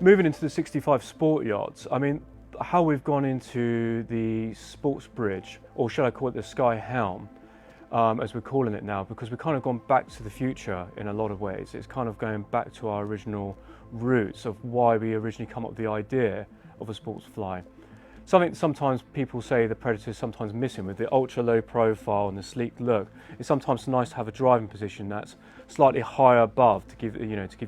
Moving into the 65 Sport Yachts, I mean, how we've gone into the sports bridge, or should I call it the sky helm, as we're calling it now, because we've kind of gone back to the future in a lot of ways. It's kind of going back to our original roots of why we originally come up with the idea of a sports fly. Something sometimes people say the Predator is sometimes missing with the ultra low profile and the sleek look. It's sometimes nice to have a driving position that's slightly higher above to give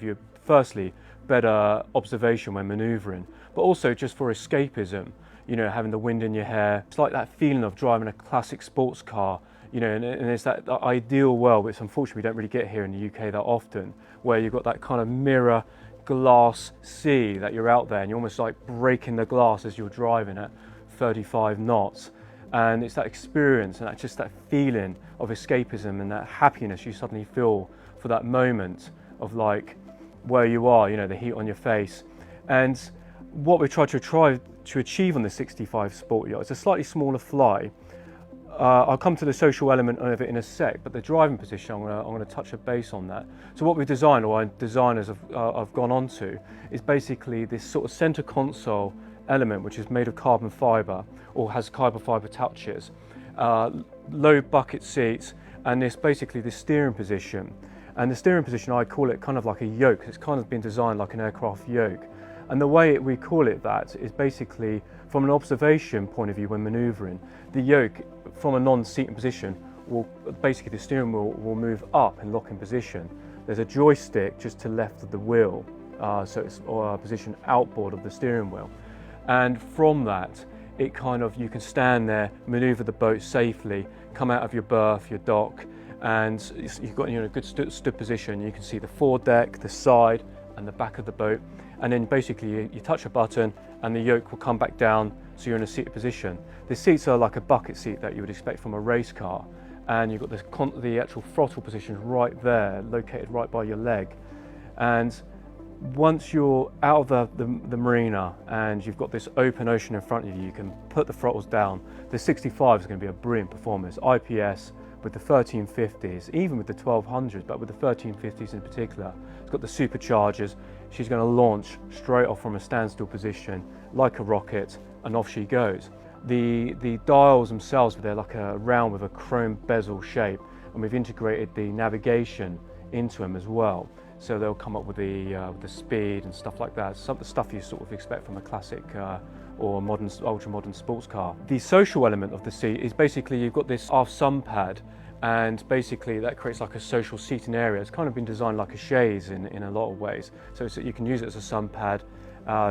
you firstly better observation when manoeuvring, but also just for escapism, having the wind in your hair. It's like that feeling of driving a classic sports car, and it's that ideal world, which unfortunately we don't really get here in the UK that often, where you've got that kind of mirror glass sea that you're out there and you're almost like breaking the glass as you're driving at 35 knots. And it's that experience and just that feeling of escapism and that happiness you suddenly feel for that moment of like where you are, the heat on your face. And what we try to achieve on the 65 Sport Yacht is a slightly smaller fly. I'll come to the social element of it in a sec, but the driving position, I'm going to touch a base on that. So what we've designed, or our designers have gone on to, is basically this sort of center console element, which is made of carbon fiber, or has carbon fiber touches, low bucket seats, and this steering position. And the steering position, I call it kind of like a yoke. It's kind of been designed like an aircraft yoke. And the way we call it that is basically from an observation point of view when manoeuvring, the yoke from a non-seating position the steering wheel will move up and lock in position. There's a joystick just to the left of the wheel, so it's positioned outboard of the steering wheel. And from that, you can stand there, manoeuvre the boat safely, come out of your berth, your dock, and you've got a good stood position. You can see the foredeck, the side, and the back of the boat. And then basically you touch a button and the yoke will come back down, so you're in a seated position. The seats are like a bucket seat that you would expect from a race car, and you've got the actual throttle position right there, located right by your leg. And once you're out of the marina and you've got this open ocean in front of you, you can put the throttles down. The 65 is going to be a brilliant performance. IPS with the 1350s, even with the 1200s, but with the 1350s in particular. It's got the superchargers. She's going to launch straight off from a standstill position like a rocket, and off she goes. The dials themselves, they're like a round with a chrome bezel shape, and we've integrated the navigation into them as well. So they'll come up with the speed and stuff like that. Some of the stuff you sort of expect from a classic or modern, ultra-modern sports car. The social element of the seat is basically you've got this aft sun pad, and basically that creates like a social seating area. It's kind of been designed like a chaise in a lot of ways. So you can use it as a sun pad.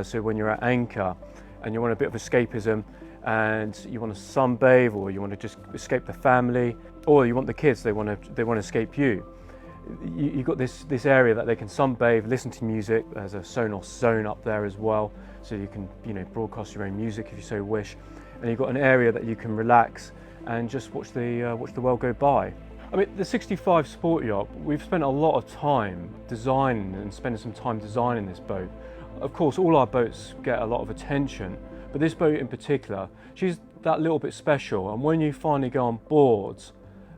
So when you're at anchor and you want a bit of escapism and you want to sunbathe, or you want to just escape the family, or you want the kids, they want to escape you. You've got this area that they can sunbathe, listen to music. There's a Sonos zone up there as well, so you can broadcast your own music if you so wish. And you've got an area that you can relax and just watch the world go by. I mean, the 65 Sport Yacht, we've spent a lot of time designing and spending some time designing this boat. Of course, all our boats get a lot of attention, but this boat in particular, she's that little bit special. And when you finally go on board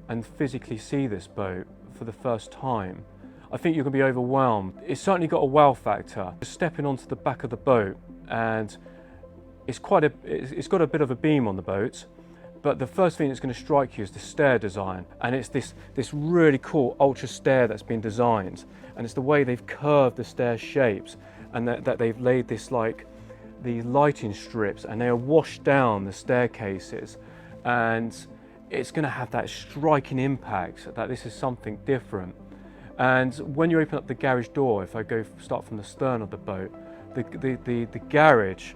and physically see this boat for the first time, I think you're going to be overwhelmed. It's certainly got a wow factor. Stepping onto the back of the boat, and it's got a bit of a beam on the boat, but the first thing that's going to strike you is the stair design, and it's this really cool ultra stair that's been designed, and it's the way they've curved the stair shapes, and that they've laid these lighting strips, and they are washed down the staircases, and it's going to have that striking impact that this is something different. And when you open up the garage door, if I start from the stern of the boat, the garage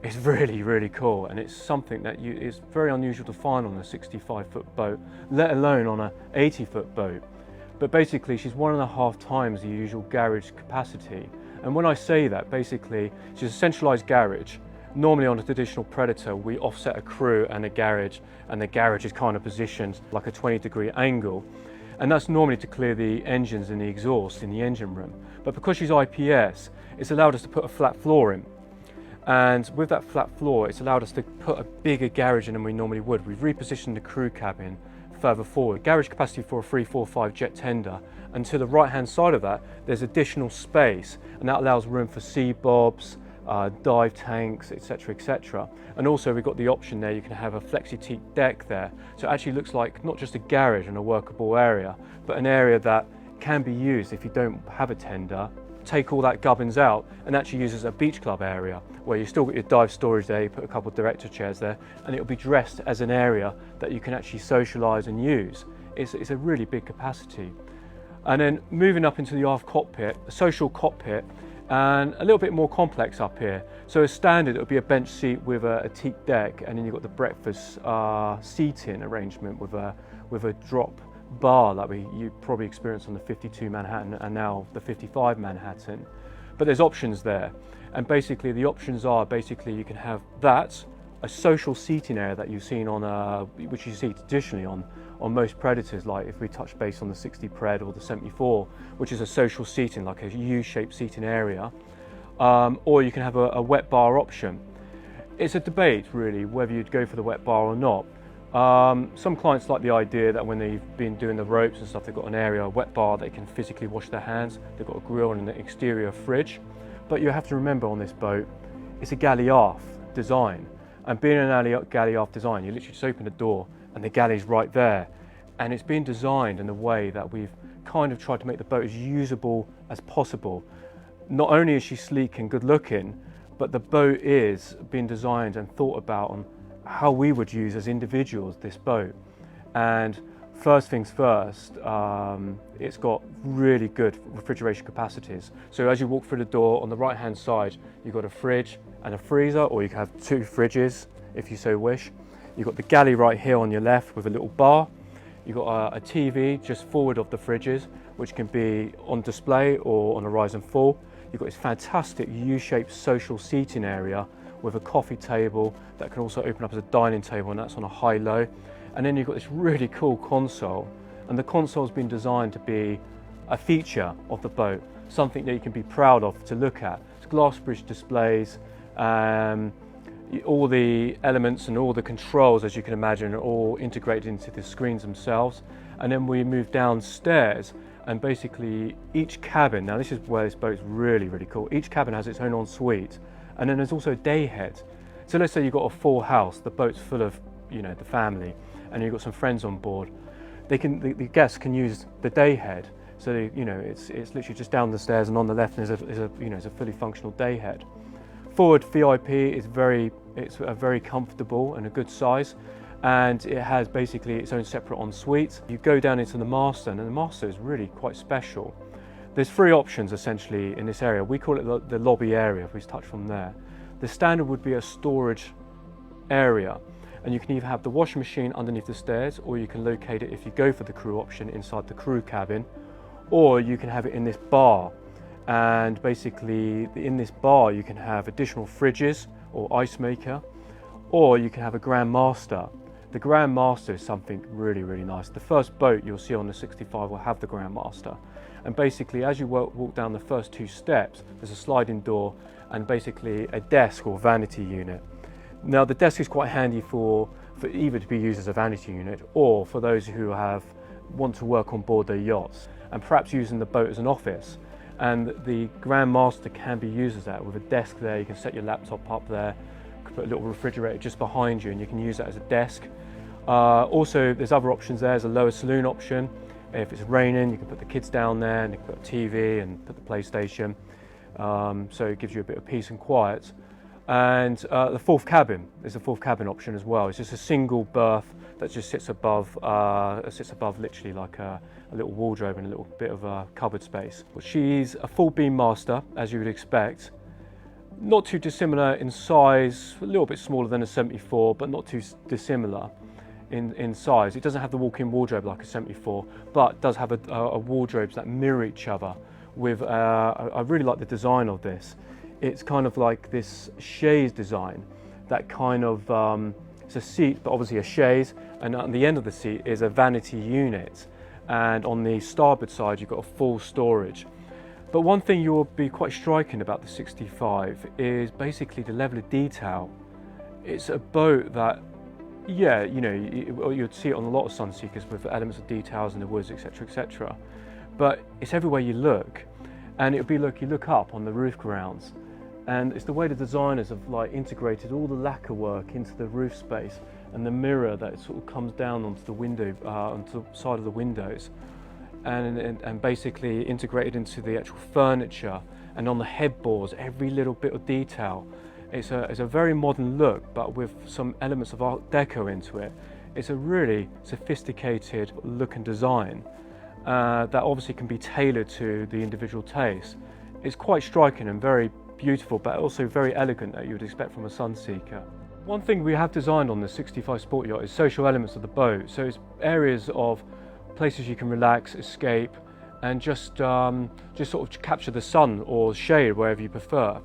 is really, really cool, and it's something that it's very unusual to find on a 65-foot boat, let alone on a 80-foot boat. But basically, she's 1.5 times the usual garage capacity. And when I say that, basically, she's a centralised garage. Normally on a traditional Predator, we offset a crew and a garage, and the garage is kind of positioned like a 20-degree angle. And that's normally to clear the engines and the exhaust in the engine room. But because she's IPS, it's allowed us to put a flat floor in. And with that flat floor, it's allowed us to put a bigger garage in than we normally would. We've repositioned the crew cabin further forward. Garage capacity for a 345 jet tender, and to the right hand side of that there's additional space, and that allows room for sea bobs, dive tanks, etc, etc. And also we've got the option there, you can have a flexi-teak deck there, so it actually looks like not just a garage and a workable area, but an area that can be used if you don't have a tender. Take all that gubbins out and actually use as a beach club area, where you still got your dive storage there, you put a couple of director chairs there, and it'll be dressed as an area that you can actually socialise and use. It's a really big capacity. And then moving up into the aft cockpit, a social cockpit, and a little bit more complex up here. So as standard, it'll be a bench seat with a teak deck, and then you've got the breakfast seating arrangement with a drop bar like you probably experienced on the 52 Manhattan and now the 55 Manhattan. But there's options there, and basically the options are you can have that, a social seating area that you've seen on which you see traditionally on most Predators, like if we touch base on the 60 Pred or the 74, which is a social seating, like a U-shaped seating area, or you can have a wet bar option. It's a debate really whether you'd go for the wet bar or not. Some clients like the idea that when they've been doing the ropes and stuff, they've got an area, a wet bar, they can physically wash their hands. They've got a grill and an exterior fridge. But you have to remember on this boat, it's a galley aft design. And being an galley aft design, you literally just open the door and the galley's right there. And it's been designed in a way that we've kind of tried to make the boat as usable as possible. Not only is she sleek and good looking, but the boat is being designed and thought about on how we would use as individuals this boat. And first things first, it's got really good refrigeration capacities. So as you walk through the door, on the right hand side you've got a fridge and a freezer, or you can have two fridges if you so wish. You've got the galley right here on your left with a little bar. You've got a TV just forward of the fridges, which can be on display or on a rise and fall. You've got this fantastic U-shaped social seating area with a coffee table that can also open up as a dining table, and that's on a high-low. And then you've got this really cool console, and the console's been designed to be a feature of the boat, something that you can be proud of to look at. It's glass bridge displays, all the elements and all the controls, as you can imagine, are all integrated into the screens themselves. And then we move downstairs, and basically each cabin, now this is where this boat's really, really cool, each cabin has its own ensuite. And then there's also day head. So let's say you've got a full house, the boat's full of, the family, and you've got some friends on board. The guests can use the day head. So it's literally just down the stairs, and on the left is a fully functional day head. Forward VIP is a very comfortable and a good size, and it has basically its own separate ensuite. You go down into the master, and the master is really quite special. There's three options essentially in this area. We call it the lobby area, if we touch from there. The standard would be a storage area, and you can either have the washing machine underneath the stairs, or you can locate it, if you go for the crew option, inside the crew cabin, or you can have it in this bar. And basically in this bar you can have additional fridges or ice maker, or you can have a Grand Master. The Grand Master is something really, really nice. The first boat you'll see on the 65 will have the Grand Master. And basically as you walk down the first two steps, there's a sliding door and basically a desk or vanity unit. Now the desk is quite handy for either to be used as a vanity unit, or for those who want to work on board their yachts and perhaps using the boat as an office. And the Grand Master can be used as that, with a desk there. You can set your laptop up there, you can put a little refrigerator just behind you, and you can use that as a desk. Also there's other options there. There's a lower saloon option. If it's raining, you can put the kids down there, and you can put a TV and put the PlayStation, so it gives you a bit of peace and quiet. And the fourth cabin is a fourth cabin option as well. It's just a single berth that just sits above literally like a little wardrobe and a little bit of a cupboard space. But she's a full beam master, as you would expect. Not too dissimilar in size, a little bit smaller than a 74, but not too dissimilar in size. It doesn't have the walk-in wardrobe like a 74, but does have a wardrobes that mirror each other. I really like the design of this. It's kind of like this chaise design, that kind of, it's a seat, but obviously a chaise, and at the end of the seat is a vanity unit. And on the starboard side, you've got a full storage. But one thing you will be quite striking about the 65 is basically the level of detail. It's a boat that Yeah, you know, you'd see it on a lot of Sunseekers with elements of details in the woods, etc., etc. But it's everywhere you look, and it'll be you look up on the roof grounds, and it's the way the designers have like integrated all the lacquer work into the roof space and the mirror that sort of comes down onto the window, onto the side of the windows, and basically integrated into the actual furniture and on the headboards, every little bit of detail. It's a very modern look, but with some elements of Art Deco into it. It's a really sophisticated look and design that obviously can be tailored to the individual taste. It's quite striking and very beautiful, but also very elegant that you would expect from a Sunseeker. One thing we have designed on the 65 Sport Yacht is social elements of the boat. So it's areas of places you can relax, escape, and just sort of capture the sun or shade wherever you prefer.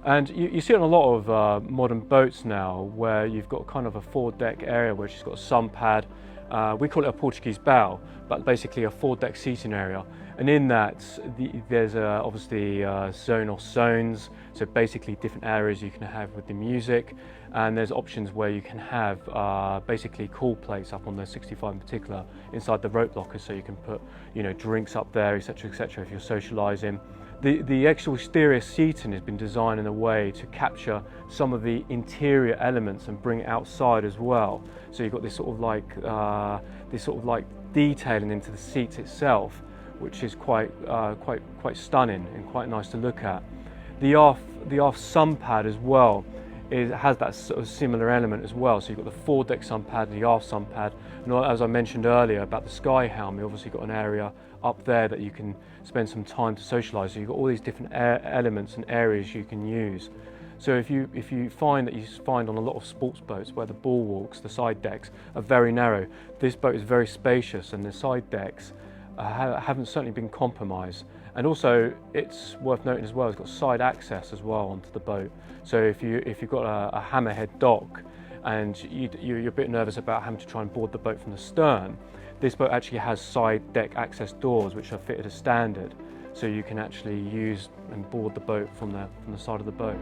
And you see it on a lot of modern boats now, where you've got kind of a forward-deck area where she's got a sun pad. We call it a Portuguese bow, but basically a forward-deck seating area. And in that, there's obviously zone or zones, so basically different areas you can have with the music. And there's options where you can have basically cool plates up on the 65 in particular inside the rope lockers, so you can put, you know, drinks up there, etc., etc. if you're socialising. The actual exterior seating has been designed in a way to capture some of the interior elements and bring it outside as well. So you've got this sort of like detailing into the seats itself, which is quite stunning and quite nice to look at. The aft sun pad as well has that sort of similar element as well. So you've got the forward-deck sun pad, the aft sun pad, and as I mentioned earlier about the sky helm, you've obviously got an area up there that you can spend some time to socialise. So you've got all these different elements and areas you can use. So if you find that you find on a lot of sports boats where the bulwarks, the side decks, are very narrow, this boat is very spacious, and the side decks haven't certainly been compromised. And also, it's worth noting as well, it's got side access as well onto the boat. So if you've got a hammerhead dock and you're a bit nervous about having to try and board the boat from the stern, this boat actually has side deck access doors which are fitted as standard, so you can actually use and board the boat from the side of the boat.